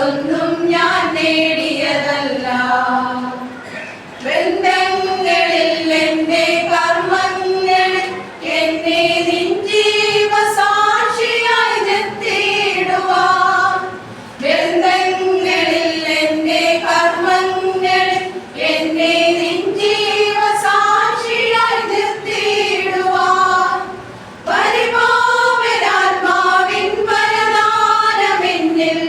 ഇതൊന്നും ഞാൻ നേടിയതല്ല. ബന്ധങ്ങളിൽ എന്റെ കർമ്മങ്ങൾ എന്നെ നിൻ ജീവസാക്ഷിയായി നിർത്തിയിടുവാൻ. ബന്ധങ്ങളിൽ എന്റെ കർമ്മങ്ങൾ എന്നെ നിൻ ജീവസാക്ഷിയായി നിർത്തിയിടുവാൻ. പരിപാവനാത്മാവിൻ വരദാനമെന്നിൽ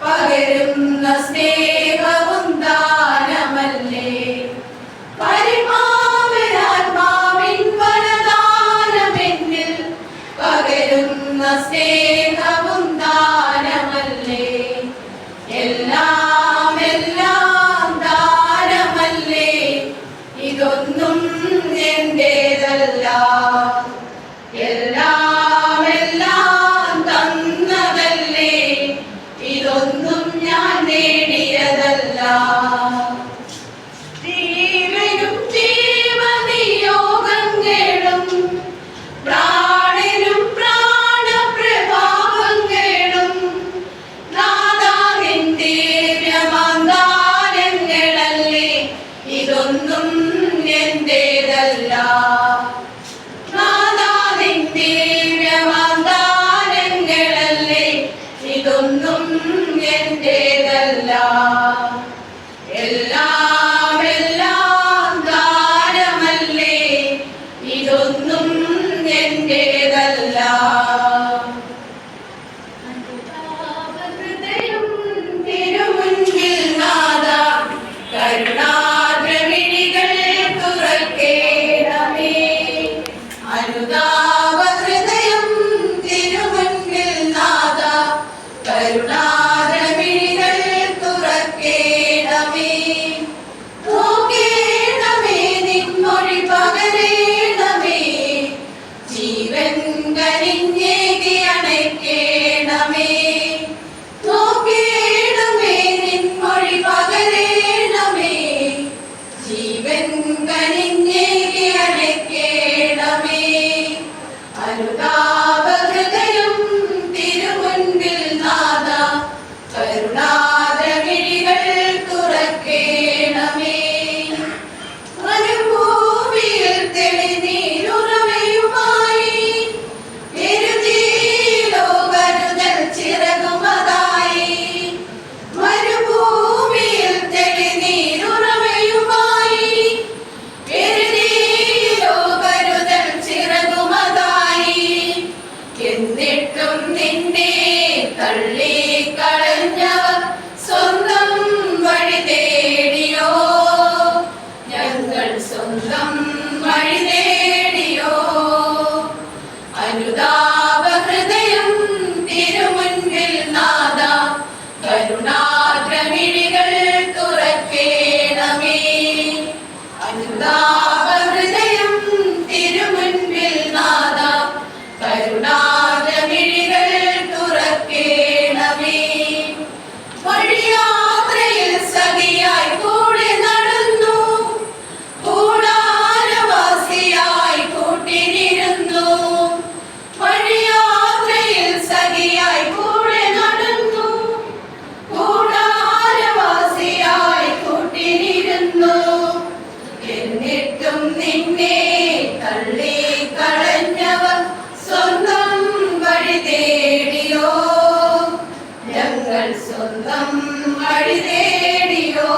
പകരുന്ന സ്നേഹവും ദാനമല്ലേ. പരിപാവനാത്മാവിൻ വരദാനമെന്നിൽ പകരുന്ന സ്നേഹവും ദാനമല്ലേ. എല്ലാം എല്ലാം ദാനമല്ലേ. ഇതൊന്നും എന്റേതല്ല. എല്ലാം എല്ലാം തന്നതല്ലേ. ഇതൊന്നും ഞാൻ നേടിയതല്ല. ജീവനും ജീവനിയോഗങ്ങളും പ്രാണനും പ്രാണപ്രഭാവങ്ങളും നാഥാ നിൻ ദിവ്യമാദാനങ്ങളല്ലേ. ഇതൊന്നും എന്റേതല്ല. നാഥാ നിൻ ദിവ്യമാദാനങ്ങളല്ലേ. ഇതൊന്നും എന്റേതല്ല. എല്ലാം എല്ലാം ദാനമല്ലേ. ഇതൊന്നും എന്റേതല്ല. ഹൃദയം തിരുമുൻപിൽ നാഥാ കരുണാദ്രമിഴികൾ തുറക്കേണമേ. അനുതാപ ഹൃദയം തിരുമുൻപിൽ നാഥാ കരുണാദ്രമിഴികൾ തുറക്കേണമേ. നോക്കേണമേ നിൻമൊഴി പകരേണമേ. ജീവൻ കനിഞ്ഞേകി അണയ്ക്കേണമേ. നോക്കേണമേ നിൻമൊഴി പകരേണമേ. ജീവൻ കനിഞ്ഞേകി അണയ്ക്കേണമേ. അനുതാപ ഹൃദയം തിരുമുൻപിൽ നാഥാ കരുണാദ്രമിഴികൾ തുറക്കേണമേ. മരുഭൂമിയിൽ തെളിനീരുറവയുമായി എരുതിയിലോ കരുതൽ ചിറകുമതായി. മരുഭൂമിയിൽ തെളിനീരുറവയുമായി എരുതിയിലോ കരുതൽ ചിറകുമതായി. എന്നിട്ടും നിന്നെ തള്ളിക്കളഞ്ഞവർ സ്വന്തം വഴി തേടിയോ. ഞങ്ങൾ സ്വന്തം വഴി തേടിയോ. അനുതാപ ഹൃദയം തിരുമുൻപിൽ നാഥാ കരുണാദ്രമിഴികൾ തുറക്കേണമേ. അനുതാപ ഹൃദയം തിരുമുൻപിൽ നാഥാ കരുണാദ്രമിഴികൾ തുറക്കേണമേ. വഴിയാത്രയിൽ സഖിയായി കൂടെ നടന്നു. കൂടാരവാസിയായി കൂട്ടിനിരുന്നു. വഴിയാത്രയിൽ സഖിയായി കൂടെ നടന്നു. കൂടാരവാസിയായി കൂട്ടിനിരുന്നു. എന്നിട്ടും നിന്നെ തള്ളിക്കളഞ്ഞവർ സ്വന്തം വഴി തേടിയോ. ഞങ്ങൾ സ്വന്തം വഴി തേടിയോ.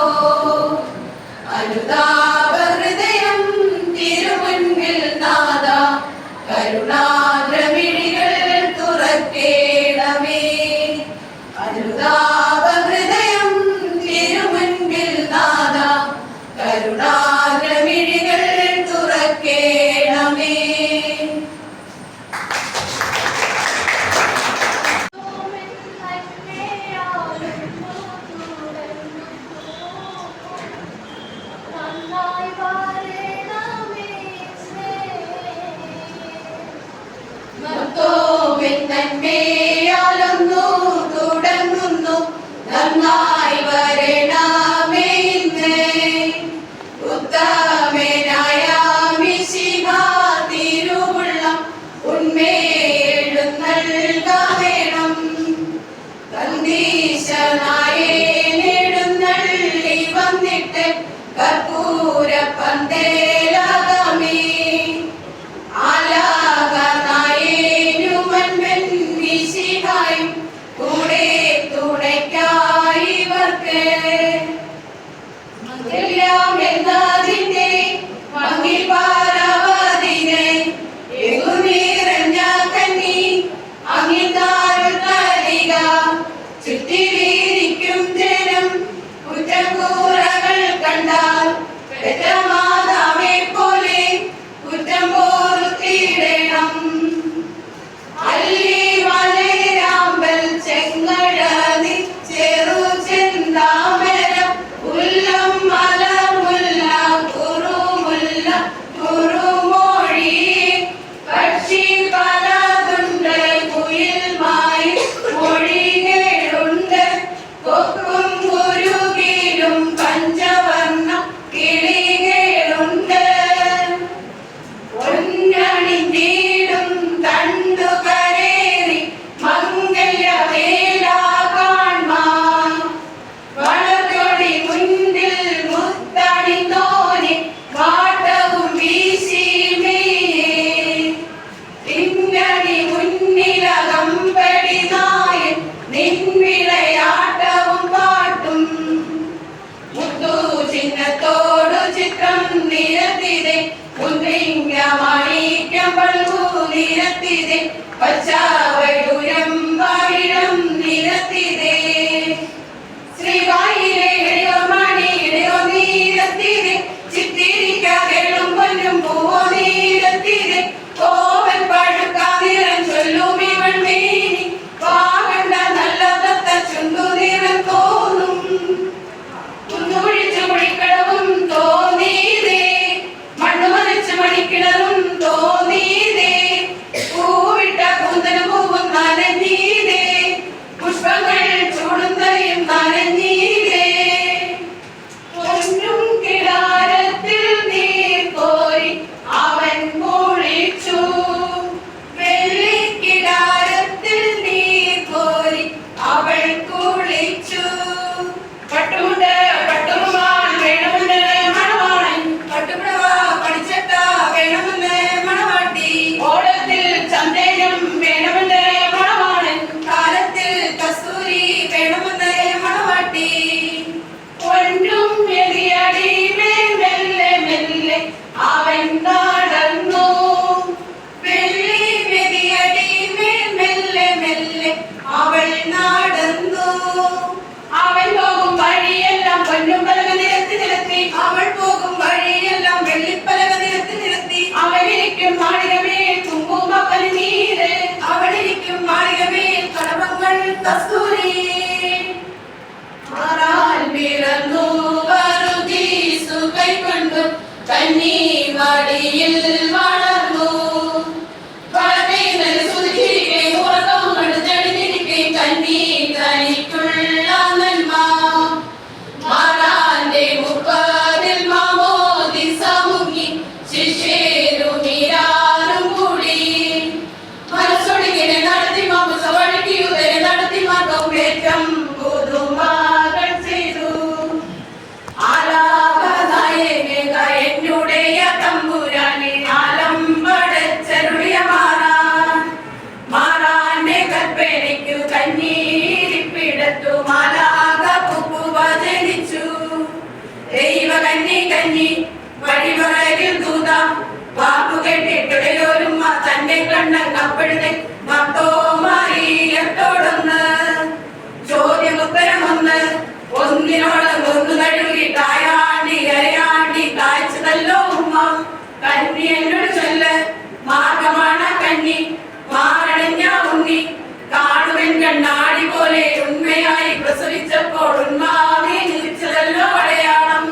അനുതാപ ഹൃദയം തിരുമുൻപിൽ നാഥാ കരുണാദ്രമിഴികൾ തുറക്കേണമേ. അനുതാപ ഹൃദയം തിരുമുൻപിൽ നാഥാ കരുണാദ്രമിഴികൾ തുറക്കേണമേ. നന്നാ കർപ്പൂര പന്തേലകമേ ആലാകനായേനുമൻപൻ വിശിഹായും കൂടെ തുണയ്ക്കായി ഇവർക്ക് എല്ലാം എന്നതിന്റെ മങ്ങിൽ പാരവതിനെ എങ്ങുനിറഞ്ഞ കന്നി അങ്ങിതാരുൾ തരിക ചുറ്റിലിരിക്കും ജനം കുറ്റക്കൂറകൾ കണ്ടാൽ പെറ്റമാതാവെ പോലെ കുറ്റം പോർത്തിടണം അല്ലി വളരാമ്പൽ ചെങ്ങഴനി ചെറു ചെന്താമര ഉല്ലം മലമുല്ല കുറുമുല്ല കുറുമൊഴി പക്ഷി പലതുണ്ട് കുയിൽ മായി മൊഴികളുണ്ട് കൊക്കും കുരുകിലും പഞ്ചവർണ്ണ കിളികളുണ്ട് പൊന്നണിഞ്ഞീടും തണ്ടുകരേറി മംഗല്യവേല കാൺമാൻ വളർതൊടി മുൻപിൽ മുത്തണിന്തോനെ വാട്ടവും വീശിമേയെ പിന്നണി മുന്നിലകമ്പടി നായൻ നിൻവിളയാട്ടവും പാട്ടും മുത്തു ചിഹ്നത്തോടു ചിത്രം നിരത്തിതെ മുന്തിങ്ങ മാണിക്യം പൾവു നിരത്തിതെ പച്ചാവൈഡൂരം വാഴിടം നിരത്തിതെ ശ്രീവായിലെ ഇടയോ മണി ഇടയോ നീരത്തിതെ ചിത്തിരിക്കാതെളും പൊന്നും പൂവോ നീരത്തിതെ കോവൻ പഴുക്കാ നിറം ചൊല്ലും ഇവൾ മേനി വാകണ്ട നല്ല തത്ത ചുണ്ടു നിറം തോന്നും കുന്നുകുഴിച്ചു കുഴിക്കടവും തോന്നീതേ മണ്ണു മറിച്ച് മണിക്കിണറും തോന്നീതേ പൂവിട്ട കൂന്തലും പൂവും നനഞ്ഞീതേ പുഷ്പങ്ങൾ ചൂടുന്നയും നനഞ്ഞീതേ പൊന്നും കിടാരത്തിൽ നീർ കോരി അവൻ കുളിച്ചു വെള്ളിക്കിടാരത്തിൽ നീർ കോരി അവൾ കുളിച്ചു പട്ടുമുണ്ട് പട്ടുറുമാൽ വേണമെന്ന് മണവാളൻ പട്ടുപുടവ പണിച്ചട്ട വേണമെന്ന് മണവാട്ടി ഓടത്തിൽ ചന്തേനം വേണമെന്ന് മണവാളൻ കാലത്തിൽ കസ്തൂരി വേണമെന്ന് മണവാട്ടി പൊന്നും എതിയടി മെല്ലെ മെല്ലെ അവൻ നടന്നു വെള്ളി മെതിയടി മെല്ലെ മെല്ലെ അവൾ നടന്നു അവൻ പോകും വഴിയെല്ലാം പൊന്നും പലക നിരത്തി നിരത്തി അവൾ പോകും വഴിയെല്ലാം വെള്ളിപ്പലക നിരത്തി നിരത്തി അവളിരിക്കും മാളികമേൽ കുങ്കുമപ്പനി നീര് അവളിരിക്കും മാളികമേൽ കടമങ്ങൾ കസ്തൂരി മാറാൻ പിറന്നു വരുജീസു കൈക്കൊണ്ടു കന്നി വടിയിൽ വളർന്നു വളർന്നേന്നൽ സുധിച്ചിരിക്കെ ഉറക്കവും കണ്ടു തെളിഞ്ഞിരിക്കെ കന്നി തനിക്കുള്ള നന്മ മാറാന്റെ മുപ്പതിൽ മാമോദിസ മുങ്ങി ശിഷ്യരും മീരാറും കൂടി മനസ്സൊടുങ്ങിനെ നടത്തി മാമസ വഴിക്കുതരെ നടത്തി മാർഗവും ഏറ്റം പുതുമകൾ ചെയ്തു ആലാപനായക എന്നുடைய തമ്പുരാനെ ആലമ്പടച്ചരുളിയ മാറാന്റെ കൽപ്പനയ്ക്കു കഞ്ഞീരിപ്പിടത്തു മാലാക പൂപ്പുവ ജനിച്ചു ദൈവ കന്നി വഴിവറയിൽ ദൂത വാക്കു കേട്ടിട്ടുടയോരും തന്റെ കണ്ണങ്ങപ്പെടുതെ മത്തോമാറിയത്തോടൊന്ന് ചോദ്യമുത്തരമൊന്ന് ഒന്നിനോടൊന്നു കഴുകിട്ടായാണ്ടി അരയാണ്ടി കാഴ്ചതല്ലോ ഉമ്മ കന്നി എന്നോട് ചൊല്ല് മാർഗമാണ് കന്നി മാറണിഞ്ഞ ഉണ്ണി കാണുവൻ കണ്ണാടി പോലെ ഉണ്മയായി പ്രസവിച്ചപ്പോൾ ഉന്മാവി നിലിച്ചതല്ലോ അടയാളം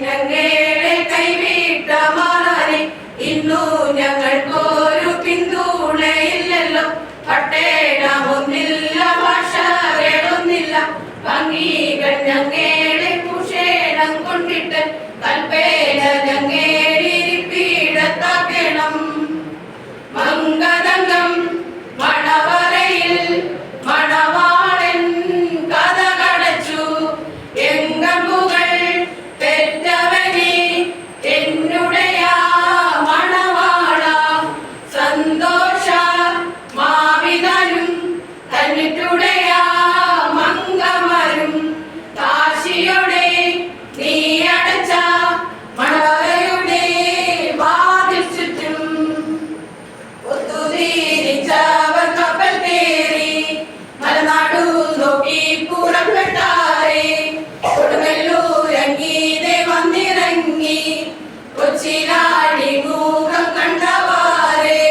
ഞങ്ങളെ കൈവിട്ട മാറാനെ ഇന്നു ഞങ്ങൾക്കൊരു പിന്തുണയില്ലല്ലോ പട്ടേടമൊന്നില്ല ഭാഷകളൊന്നില്ല ഭംഗികൾ ഞങ്ങളെ കുഷേണം കൊണ്ടിട്ട് കൽപ്പേന ഞങ്ങളിരിപ്പിടത്താക്കണം മംഗതങ്കം മണവറയിൽ കന്നിട്ടുടയാ മംഗമരും കാശിയുടെ നീ അടച്ച മണവരയുടെ വാതിൽ ചുറ്റും ഒത്തുതീരിച്ചവർ കപ്പൽ കയറി മലനാടു നോക്കി പുറപ്പെട്ടാറേ കൊടുങ്ങല്ലൂരങ്ങീതെ വന്നിറങ്ങി കൊച്ചിനാടി മുഖം കണ്ടവാറേ.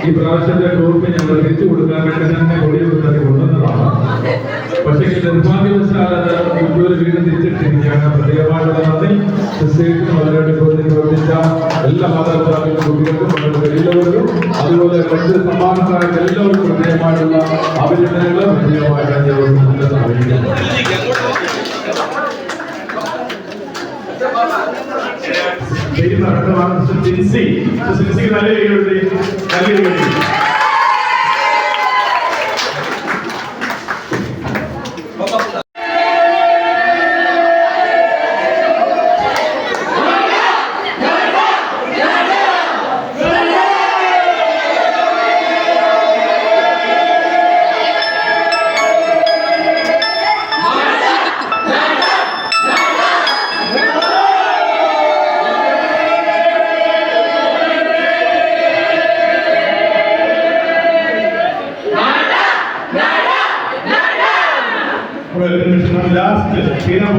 ഈ പ്രാവശ്യത്തെ ഗ്രൂപ്പ് ഞങ്ങൾ തിരിച്ചു കൊടുക്കാൻ വേണ്ടി തന്നെ കൊടിയെടുത്ത് കൊണ്ടുവന്നതാണ്. പക്ഷേ നിർഭാഗ്യവശാലത് ഒരു വീട് തിരിച്ചിട്ടിരിക്കുകയാണ്. പ്രത്യേകമായിട്ടുള്ള നന്ദി ക്രിസ്ത്യനും അതിനുവേണ്ടി പ്രവർത്തിച്ച എല്ലാ മാതാപിതാക്കളും കുട്ടികൾക്കും അവരുടെ എല്ലാവർക്കും അതുപോലെ മറ്റ് സമ്മാനക്കാർക്ക് എല്ലാവർക്കും പ്രത്യേകമായിട്ടുള്ള അഭിനന്ദനങ്ങൾ പ്രത്യേകമായിട്ട് ഞാൻ അറിയിക്കുന്നു. സ്ഥിരം